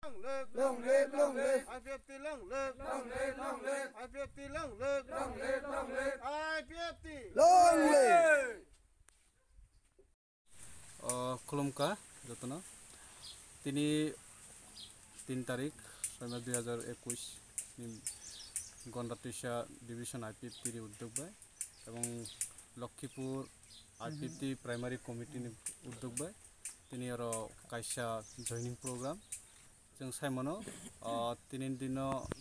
Long live, long live. I-50 long live. Long live, long live. I-50 long live. Long live, long live. I-50 Long live. खुलुमका जतन তিনি 3 তারিখ 2021 গণরাতিসা division IPFT উদ্যোগ by এবং Lakshmipur IPFT primary committee উদ্যোগ by তিনি আর কাইসা joining programme जों साइमनो 3 दिन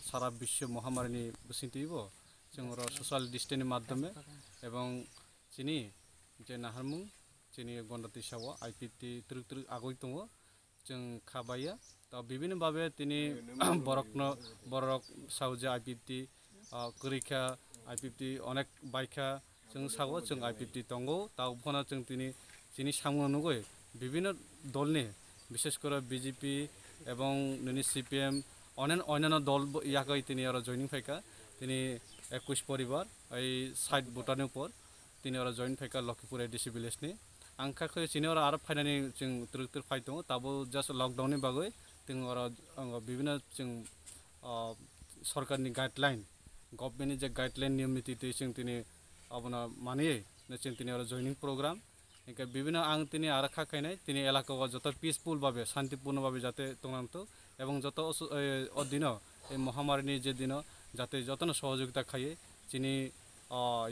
सारा विश्व महामारी बसिंतिब जों सोशल डिस्टेंस माध्यमे एवं चिनी जे नाहारमुं चिनी गणरातिसाव आईपीटी तुरुक आगय दङ जों खाबाया ता विभिन्न भाबे तिनी बरक सावजे आईपीटी करिखा आईपीटी अनेक बायखा जों सागो जों आईपीटी दंगो ता फना जों तिनी सामनो नगय विभिन्न दलनि विशेष करे बीजेपी এবং ননি সিপিএম অন্যান্য দল ইয়াকৈ তিনি আর জয়নিং ফাইকা তিনি 21 পরিবার এই সাইড ভুটানের উপর তিনি আর জয়েন ফাইকা লক্ষ্মীপুর এডিসি ভিলেজনি आंखाखौ चिनि और फाइनानि जों तुरुक फाइट दङ ताबो जास्ट लकडाउननि बागै जों और विभिन्न जों सरकारनि गाइडलाइन गभर्नमेन्टनि जे गाइडलाइन नियम नीति जों तिनि अबना मानियै जों तिनि और जयनिं प्रोग्राम इनका विभिन्न आं तिनि आरो खाखायनाय तिनि एलाकायाव जत पिसफुल भाबे शांतिपूर्ण भाबे जाते तंगनांतो एवं जत अदिन এই महामारीनि जे दिन जाते जतन सहयोगिता खायो चिनि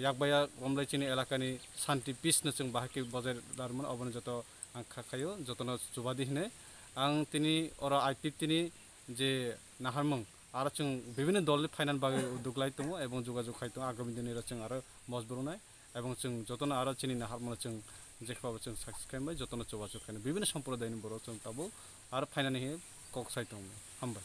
याकबाया गमलाय चिनि एलाकानि शांति पिसनो जों बाहाके बजाय दारमोन अबन जत आं खाखायो जतन जुबादि हिने आं तिनि और आईपीटीनि जे नाहारमं आरो जों विभिन्न दलनि फाइनाल बागै उद्योगलाय दङ एवं जोगाजोग खायतो आगामी दिनै जों आरो मजबुरनाय एवं जों जतन आरो चिनि नाहारमन जों जेखबाबो जों साक्सेस खालामबाय जतन जोगाजोग खायनो विभिन्न सम्प्रदायनि बर' जों ताबो आरो फाइनालनि कक साइट दङ हामबाय।